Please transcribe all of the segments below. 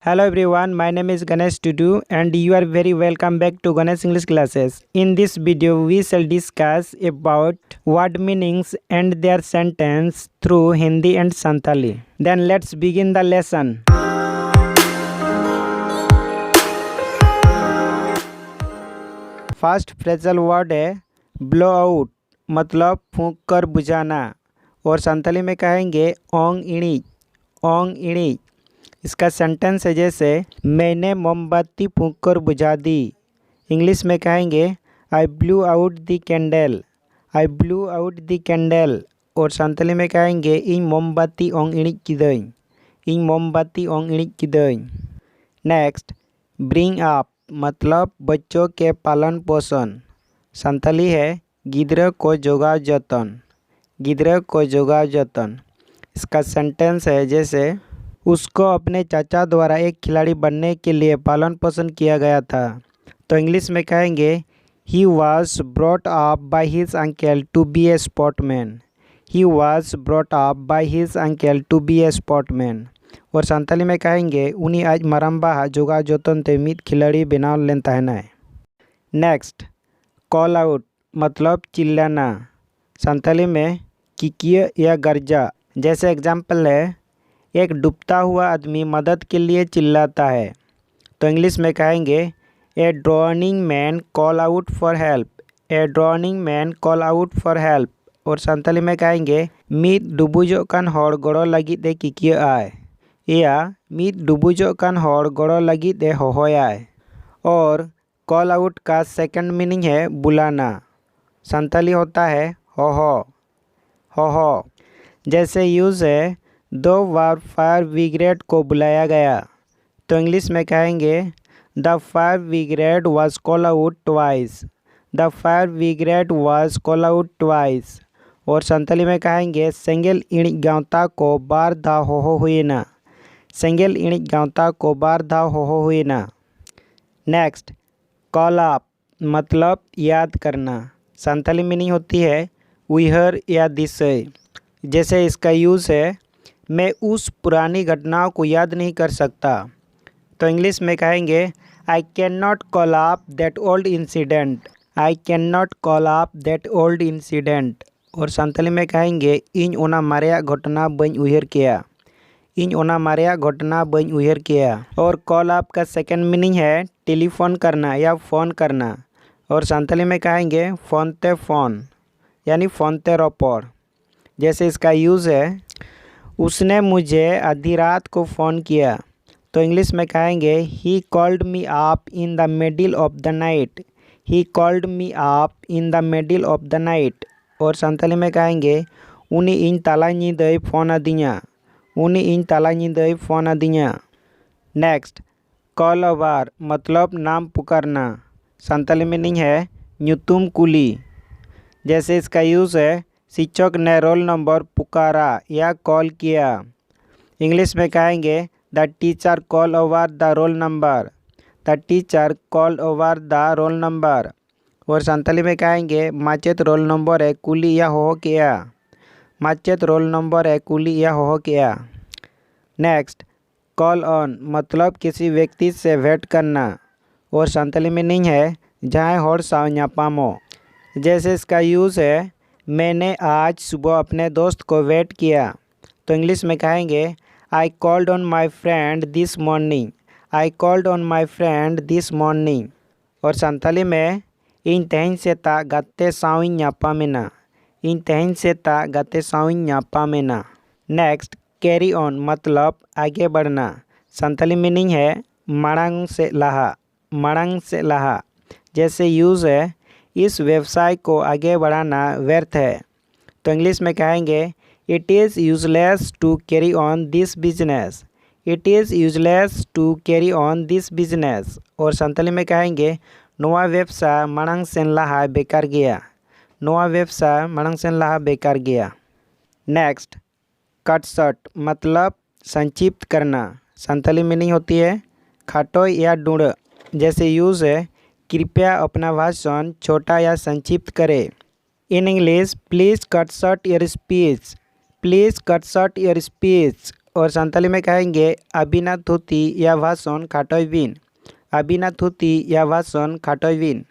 Hello everyone, my name is Ganesh Tudu and you are very welcome back to Ganesh English classes. In this video, we shall discuss about word meanings and their sentence through Hindi and Santali. Then let's begin the lesson. First phrasal word है blow out, मतलब फूंक कर बुझाना, और संताली में कहेंगे ओंग इणी। इसका सेंटेंस है जैसे मैंने मोमबत्ती फूंक कर बुझा दी। इंग्लिश में कहेंगे आई ब्लू आउट दी कैंडल, और संताली में कहेंगे इन मोमबत्ती ओंग इणिक किदई। नेक्स्ट ब्रिंग अप, मतलब बच्चों के पालन पोषण। संताली है गिद्र को जोगाव जतन। इसका सेंटेंस है जैसे उसको अपने चाचा द्वारा एक खिलाड़ी बनने के लिए पालन पोषण किया गया था। तो इंग्लिश में कहेंगे he was brought up by his uncle to be a sportsman. और संताली में कहेंगे उन्हीं आज मरम्बा जोगा जोतन ते मित खिलाड़ी बनाव लेन तहना। नेक्स्ट कॉल आउट, मतलब चिल्लाना। संताली में किकिय या गर्जा। जैसे एग्जाम्पल है एक डूबता हुआ आदमी मदद के लिए चिल्लाता है। तो इंग्लिश में कहेंगे a drowning man call out for help. और संताली में कहेंगे मित डुबुजों कान हॉर गड़ो लगित ए किकिय आय, या मित डुबुजों कान हॉर गड़ो लगित ए होहोयाय। और कॉल आउट का सेकंड मीनिंग है बुलाना। संताली होता है हो। जैसे यूज़ है 2 बार फायर ब्रिगेड को बुलाया गया। तो इंग्लिश में कहेंगे the fire brigade was call out twice. और संताली में कहेंगे सेंगेल इणिक गांवता को बार धा होहो हुईना। नेक्स्ट कॉल अप, मतलब याद करना। संताली मीनिंग होती है उइहर या दिसय। जैसे इसका यूज़ है मैं उस पुरानी घटनाओं को याद नहीं कर सकता। तो इंग्लिश में कहेंगे I can not call up that old incident. और संताली में कहेंगे इन ओना मारेया घटना बन उयहर किया। और कॉल अप का सेकंड मीनिंग है टेलीफोन करना या फ़ोन करना। और संताली में कहेंगे फ़ोन यानी फ़ोन ते रॉपर। जैसे इसका यूज़ है उसने मुझे आधी रात को फ़ोन किया। तो इंग्लिश में कहेंगे he called me up in the middle of the night. और संताली में कहेंगे उनी इन ताला नींदई फ़ोन आदिया। नेक्स्ट कॉल ओवर, मतलब नाम पुकारना। संताली मीनिंग है न्यूतुम कुली। जैसे इसका यूज़ है शिक्षक ने रोल नंबर पुकारा या कॉल किया। इंग्लिश में कहेंगे the teacher call over the roll number. और संताली में कहेंगे माचेत रोल नंबर है कुली या होहो किया। नेक्स्ट कॉल ऑन, मतलब किसी व्यक्ति से भेंट करना। और संताली मीनिंग है जहाँ हॉर साव न्यापामो। जैसे इसका यूज़ है मैंने आज सुबह अपने दोस्त को वेट किया। तो इंग्लिश में कहेंगे I called on my friend this morning. और संताली में इन तेहन से ता गाते साविन न्यापा मेना। नेक्स्ट कैरी ऑन, मतलब आगे बढ़ना। संताली मीनिंग है माड़ांग से लहा। जैसे यूज़ है इस व्यवसाय को आगे बढ़ाना व्यर्थ है। तो इंग्लिश में कहेंगे it is useless to carry on this business. और संताली में कहेंगे नोआ व्यवसाय माड़ांग सेन लाहा बेकार गया। नेक्स्ट कट शॉर्ट, मतलब संक्षिप्त करना। संताली मीनिंग होती है खाटो या डूढ़। जैसे यूज़ है कृपया अपना भाषण छोटा या संक्षिप्त करें। In English please cut short your speech और संताली में कहेंगे अबिना थुती या भाषण खाटोय बिन, अबिना थुती या भाषण खाटोय बिन।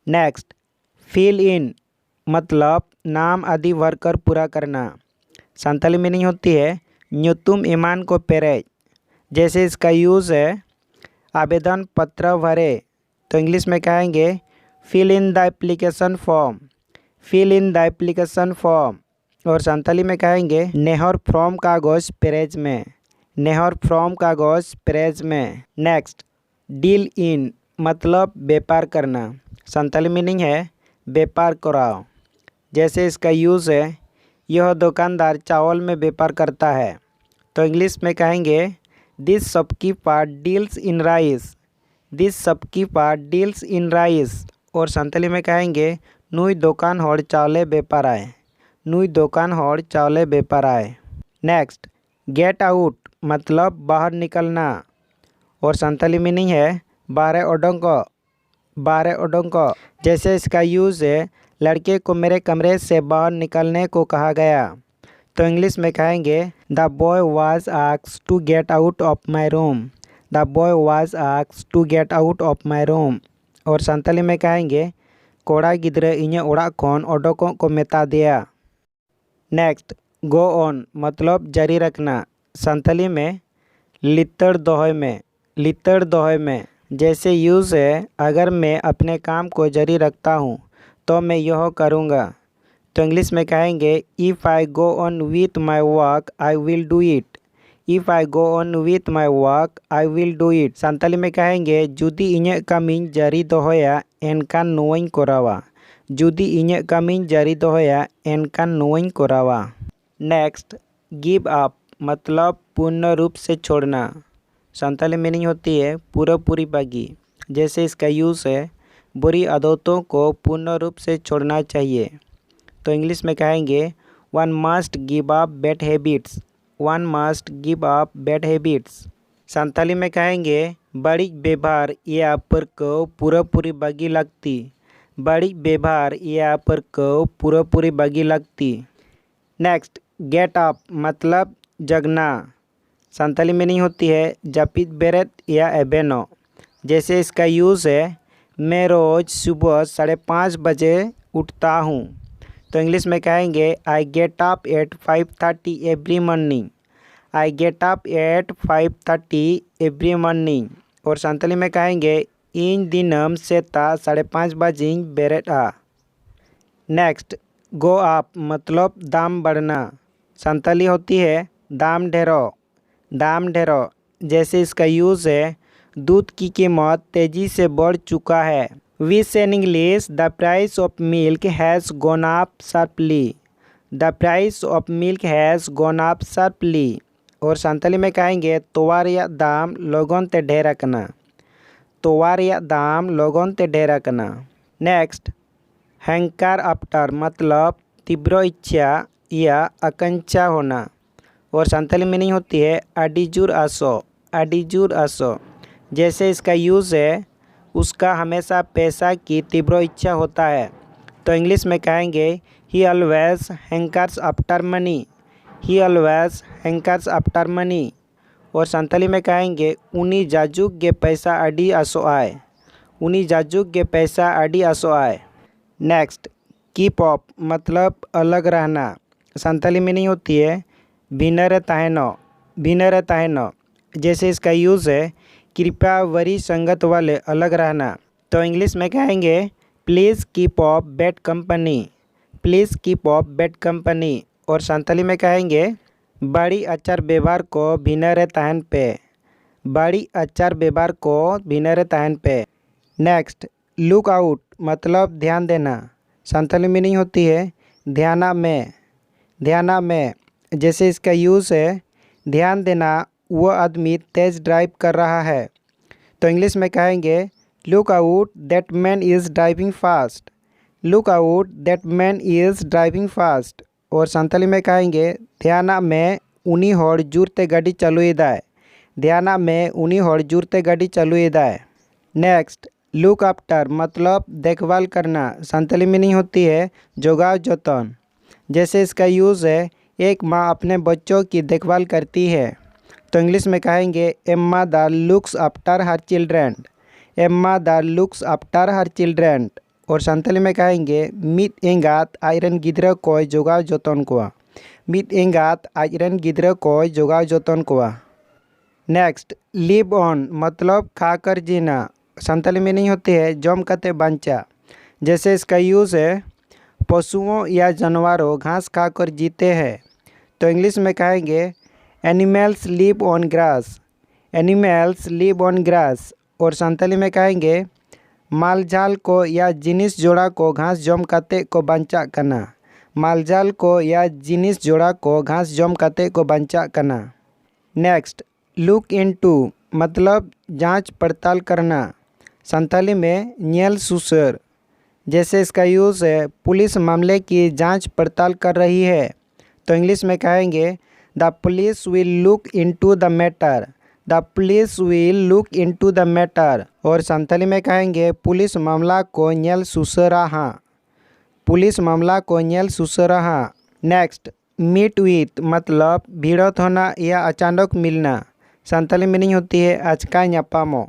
नेक्स्ट, फिल इन मतलब नाम आदि भरकर पूरा करना। संताली मीनिंग होती है न्यूतुम ईमान को पेरेज। जैसे इसका यूज़ है आवेदन पत्र भरे, तो इंग्लिश में कहेंगे fill in the application form, fill in the application form. और संताली में कहेंगे नेहर फ्रॉम कागज़ पेरेज में, नेहर फ्रॉम कागज़ पेरेज में। नेक्स्ट, डील इन मतलब व्यापार करना। संताली मीनिंग है व्यापार कराओ। जैसे इसका यूज़ है यह दुकानदार चावल में व्यापार करता है, तो इंग्लिश में कहेंगे this shopkeeper deals in rice, this shopkeeper deals in rice. और संताली में कहेंगे नुई दुकान होड़ चावले बेपाराय, नुई दुकान होड़ चावले बेपाराय। नेक्स्ट, गेट आउट मतलब बाहर निकलना। और संताली मीनिंग है बारे ओडोंको, बारे ओडोंको। जैसे इसका यूज़ है लड़के को मेरे कमरे से बाहर निकलने को कहा गया, तो इंग्लिश में कहेंगे the boy was asked to get out of my room, the boy was asked to get out of my room. और संताली में कहेंगे कोड़ा गिद्रे इन्हें ओड़ा खोन ओडोकों को मेता दिया। नेक्स्ट, गो ऑन मतलब जारी रखना। संताली में लित्तड़ दोहे में, लित्तड़ दोहे में। जैसे यूज़ है अगर मैं अपने काम को जारी रखता हूँ तो मैं यह करूँगा, तो इंग्लिश में कहेंगे if I go on with my work I will do it, if I go on with my work I will do it. Santali में कहेंगे जुदी इᱧᱟᱹᱜ कामिኝ जारी दोहया एनकान नोइंग कोरावा, जुदी इᱧᱟᱹᱜ कामिኝ जारी दोहया एनकान नोइंग कोरावा। नेक्स्ट, गिव अप मतलब पूर्ण रूप से छोड़ना। संताली मीनिंग होती है पूरा पूरी बागी। जैसे इसका यूज़ है बुरी आदतों को पूर्ण रूप से छोड़ना चाहिए, तो इंग्लिश में कहेंगे one must give up bad habits, one must give up bad habits. Santali में कहेंगे बड़ी व्यवहार या पर को पूरा पूरी बागी लगती, बड़ी व्यवहार या पर को पूरा पूरी बागी लगती। नेक्स्ट, गेट अप मतलब जगना। संताली मीनिंग होती है जापिद बेरेत या एबेनो। जैसे इसका यूज़ है मैं रोज़ सुबह 5:30 बजे उठता हूँ, तो इंग्लिश में कहेंगे I get up at 5:30 every morning, I get up at 5:30 every morning. और संताली में कहेंगे इन दिनम सेता 5:30 बजे बेरेटा। नेक्स्ट, गो अप मतलब दाम बढ़ना। संताली होती है दाम ढेरो, दाम ढेरो। जैसे इसका यूज़ है दूध की कीमत तेज़ी से बढ़ चुका है। वी से in English the price of milk has gone up sharply, the price of milk has gone up sharply. और संताली में कहेंगे तोवा रेयाग दाम लोगों ते ढेर कना, तोवा रेयाग दाम लोगों ते ढेर कना। नेक्स्ट, हैंकर आफ्टर मतलब तीव्र इच्छा या आकांक्षा होना। और संताली मीनिंग होती है आडी जुर आसो, आडी जुर आसो। जैसे इसका यूज़ है उसका हमेशा पैसा की तीव्र इच्छा होता है, तो इंग्लिश में कहेंगे he always hankers after money, he always hankers after money. और संताली में कहेंगे उनी जाजुक के पैसा आडी आसो आए, उनी जाजुक के पैसा आडी आसो आए। नेक्स्ट, कीप अप मतलब अलग रहना। संताली मीनिंग होती है भिनरे ताहेनो, भिनरे ताहेनो। जैसे इसका यूज़ है कृपया वरी संगत वाले अलग रहना, तो इंग्लिश में कहेंगे please keep up bad company, please keep up bad company. और संताली में कहेंगे बड़ी आचार व्यवहार को भिनरे ताहन पे, बड़ी आचार व्यवहार को भिनरे ताहन पे। नेक्स्ट, लुक आउट मतलब ध्यान देना। संताली मीनिंग होती है ध्याना में, ध्याना में। जैसे इसका यूज़ है ध्यान देना वो आदमी तेज़ ड्राइव कर रहा है, तो इंग्लिश में कहेंगे look out that man is driving fast, look out that man is driving fast. और संताली में कहेंगे ध्याना में उनी होड़ जुरते गाड़ी चलुएदाय, ध्याना में उनी होड़ जुरते गाड़ी चलुएदाय। नेक्स्ट, लुक आफ्टर मतलब देखभाल करना। संताली मीनिंग होती है जोगाव जतन। जैसे इसका यूज़ है एक माँ अपने बच्चों की देखभाल करती है। तो इंग्लिश में कहेंगे a mother looks after her children. A mother looks after her children. और संथाली में कहेंगे मिद एंगात आजरेन गिद्रा को जोगाव जतन कोआ। मिद एंगात आजरेन गिद्रा को जोगाव जतन कोआ। नेक्स्ट, लिव ऑन मतलब खाकर जीना। संथाली मीनिंग होती है जम कते बांचा। जैसे इसका यूज़ है पशुओं या जानवरों घास खाकर जीते हैं। तो इंग्लिश में कहेंगे animals live on grass. Animals live on grass. और संथाली में कहेंगे मालजाल को या जिनिस जोड़ा को घास जम कते को बांचा कना। मालजाल को या जिनिस जोड़ा को घास जम कते को बांचा कना। नेक्स्ट, लुक इनटू मतलब जांच पड़ताल करना। संथाली में न्यल सुसर। जैसे इसका यूज़ है पुलिस मामले की जांच पड़ताल कर रही है। तो इंग्लिश में कहेंगे the police will look into the matter. The police will look into the matter. और संथाली में कहेंगे पुलिस मामला को न्यल सुसराहा। पुलिस मामला को न्यल सुसराहा। नेक्स्ट, मीट विथ मतलब भिड़त होना या अचानक मिलना। संथाली मीनिंग होती है अचका न्यापामो।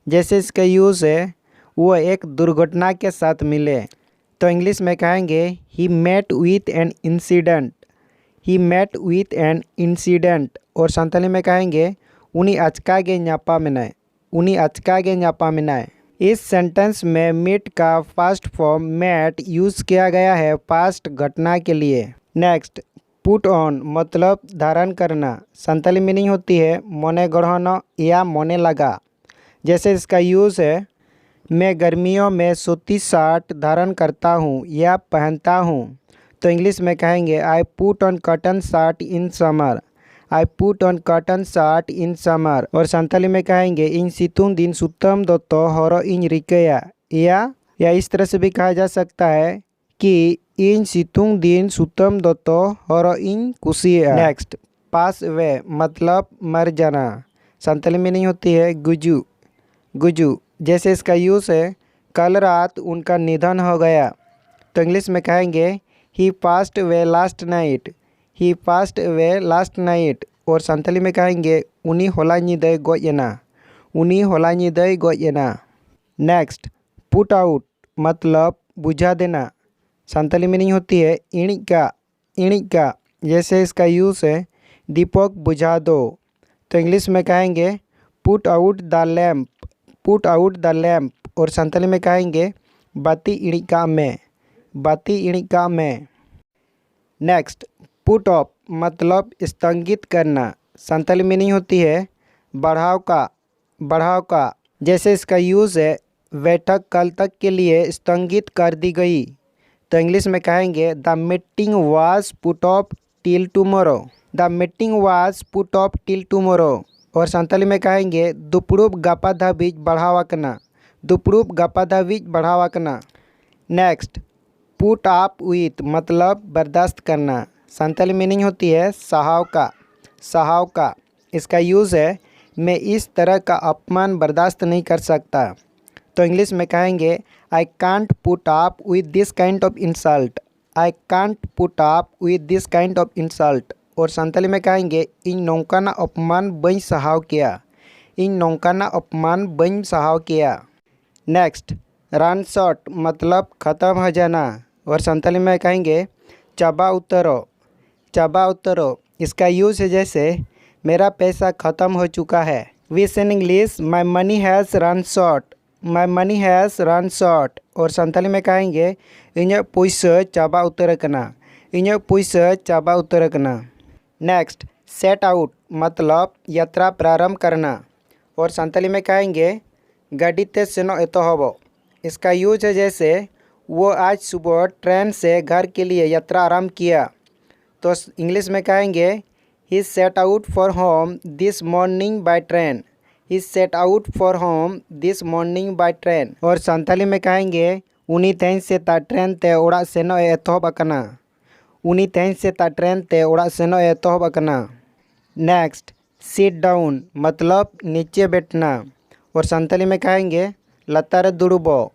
जैसे इसका यूज़ है वो एक दुर्घटना के साथ मिले। तो इंग्लिश में कहेंगे he met with an incident. He met with an incident. और संथाली में कहेंगे उनी अचकागे न्यापामिनाय। उनी अचकागे न्यापामिनाय। इस सेंटेंस में मीट का पास्ट फॉर्म मेट यूज़ किया गया है पास्ट घटना के लिए। नेक्स्ट, पुट ऑन मतलब धारण करना। संथाली मीनिंग होती है मोने गढ़ना या मोने लगा। जैसे इसका यूज़ है मैं गर्मियों में सूती शर्ट धारण करता हूँ या पहनता हूँ। तो इंग्लिश में कहेंगे I put on cotton shirt in summer. I put on cotton shirt in summer. और संथाली में कहेंगे इन सितुंग दिन सुतम दोतो हरो इन रिकया। या इस तरह से भी कहा जा सकता है कि इन सितुंग दिन सुतम दोतो हरो इन कुसिया। नेक्स्ट, पास वे मतलब मर जाना। संथाली मीनिंग होती है गुजू। गुजू। जैसे इसका यूज़ है कल रात उनका निधन हो गया। तो इंग्लिश में कहेंगे ही पास्ट वे लास्ट नाइट। ही पास्ट वे लास्ट नाइट। और संथाली में कहेंगे उनी होला निदय गोयना। उनी होला निदय गोयना। नेक्स्ट, पुट आउट मतलब बुझा देना। संथाली मीनिंग होती है इणिका। इणिका। जैसे इसका यूज़ है दीपक बुझा दो। तो इंग्लिश में कहेंगे put out the lamp. Put out the lamp. और संथाली में कहेंगे बाती इणिका में। बाती इणिका में। नेक्स्ट, पुट ऑफ मतलब स्थगित करना। संथाली मीनिंग होती है बढ़ाव का। बढ़ाव का। जैसे इसका यूज़ है बैठक कल तक के लिए स्थगित कर दी गई। तो इंग्लिश में कहेंगे the meeting was put off till tomorrow. The meeting was put off till tomorrow. और संथाली में कहेंगे दुपुरुप गापा धाबिज बढ़ावा कना। दुपुरुप गापा धाबिज बढ़ावा कना। नेक्स्ट, पुट अप विथ मतलब बर्दाश्त करना। संथाली मीनिंग होती है सहाव का। सहाव का। इसका यूज़ है मैं इस तरह का अपमान बर्दाश्त नहीं कर सकता। तो इंग्लिश में कहेंगे I can't put up with this kind of insult. I can't put up with this kind of insult. और संथाली में कहेंगे इन नौकाना अपमान बई सहाव किया। इन नौकाना अपमान बई सहाव किया। नेक्स्ट, रन शॉट मतलब ख़त्म हो जाना। और संथाली में कहेंगे चबा उतरो। चबा उतरो। इसका यूज़ है जैसे मेरा पैसा ख़त्म हो चुका है। Wish in English my money has run short. My money has run short. और संथाली में कहेंगे इन्हें पैसा चबा उतर कना। इन्हें पैसा चबा उतर कना। नेक्स्ट, सेट आउट मतलब यात्रा प्रारंभ करना। और संथाली में कहेंगे गाड़ी ते सेनो एतोहबो। इसका यूज है जैसे वो आज सुबह ट्रेन से घर के लिए यात्रा आरंभ किया। तो इंग्लिश में कहेंगे he set out for home this morning by train. He set out for home this morning by train. और संथाली में कहेंगे उनी तेन से ता ट्रेन ते ओड़ा सेनो एतोहब अकना। उनी तेन से ता ट्रेन ते ओड़ा सेनो एतोहब अकना। नेक्स्ट, सिट डाउन मतलब नीचे बैठना। और संथाली में कहेंगे लतार दुड़ुबो।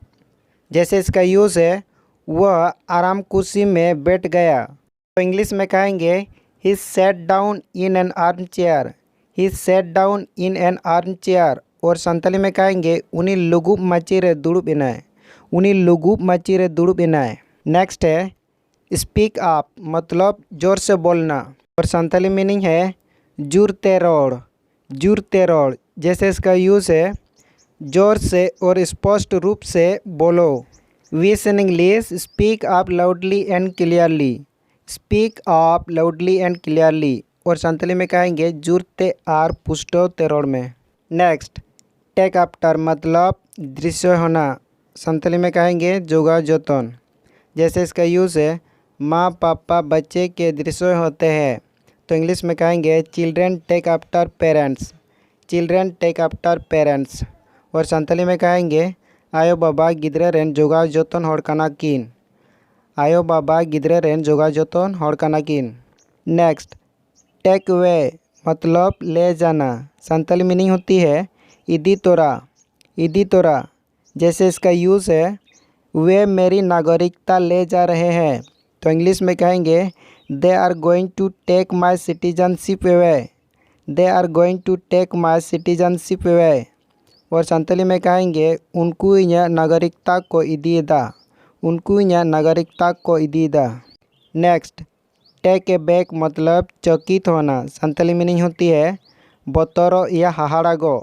जैसे इसका यूज़ है वह आराम कुर्सी में बैठ गया। तो इंग्लिश में कहेंगे ही sat down in an armchair. He sat down in an armchair. और संताली में कहेंगे उनी लुगुब माची रे दुड़ुब इनाय। उनी लुगुब माची रे दुड़ुब इनाय। नेक्स्ट है स्पीक अप मतलब ज़ोर से बोलना और संताली मीनिंग है जुरते रोड़। जुरते रोड़ जैसे इसका यूज़ है ज़ोर से और स्पष्ट रूप से बोलो। Wish in English speak up loudly and clearly. Speak up loudly and clearly और संताली में कहेंगे जुरते आर पुष्टो तेरोड़ में। नेक्स्ट टेक आफ्टर मतलब दृश्य होना। संताली में कहेंगे जोगा जोतन। जैसे इसका यूज़ है माँ पापा बच्चे के दृश्य होते हैं तो इंग्लिश में कहेंगे children take after parents. Children take after parents और संताली में कहेंगे आयो बाबा गिद्रे रेन जोगा जोतन हड़ काना किन। आयो बाबा गिद्रे रेन जोगा जोतन हड़ काना किन। नेक्स्ट टेक वे मतलब ले जाना। संताली मीनिंग होती है इदी तोरा। इदी तोरा जैसे इसका यूज़ है वे मेरी नागरिकता ले जा रहे हैं तो इंग्लिश में कहेंगे they are going to take my citizenship away. They are going to take my citizenship away और संताली में कहेंगे उनको इन्हें नागरिकता को इदीदा। उनको इन्हें नागरिकता को इदीदा। नेक्स्ट टेक ए बैक मतलब चकित होना। संताली मीनिंग होती है बतौरो या हाहाड़ागो।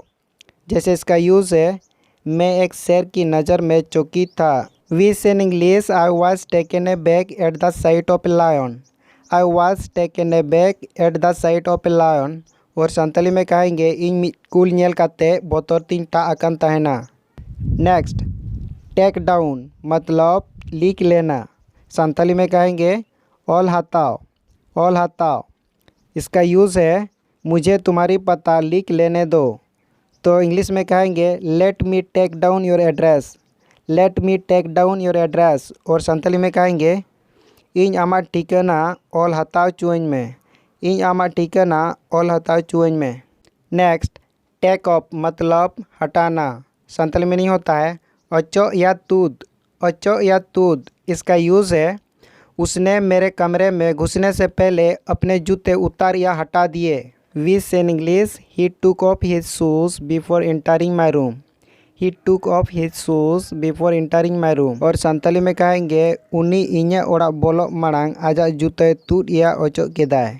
जैसे इसका यूज़ है मैं एक शेर की नज़र में चौकित था। Which in English I was taken aback at the sight of a lion. I was taken aback at the sight of a lion और संताली में कहेंगे इन मिद कुल नेल काते बतर तीन टा आकान तहना। नेक्स्ट टेक डाउन मतलब लिख लेना। संताली में कहेंगे ऑल हताओ। ऑल हताओ इसका यूज़ है मुझे तुम्हारी पता लिख लेने दो तो इंग्लिश में कहेंगे let me take down your address. Let me take down your address और संताली में कहेंगे इन आमा ठिकाना ऑल हताव चुअन में। इन आमा ठिकाना ऑल हताव चुअन में। नेक्स्ट टेक ऑफ मतलब हटाना। संताली मीनिंग होता है अचो या तूद। अचो या तूद इसका यूज़ है उसने मेरे कमरे में घुसने से पहले अपने जूते उतार या हटा दिए। Wish in English he took off his shoes before entering my room. He took off his shoes before entering my room और संताली में कहेंगे उनी इन्हें ओड़ा बोलो मड़ांग आजा जूते तूद या ओचो केदाय।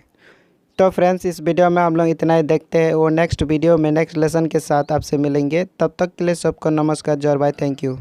तो फ्रेंड्स इस वीडियो में हम लोग इतना ही देखते हैं और नेक्स्ट वीडियो में नेक्स्ट लेसन के साथ आपसे मिलेंगे। तब तक के लिए सबको नमस्कार जोर बाय। Thank you.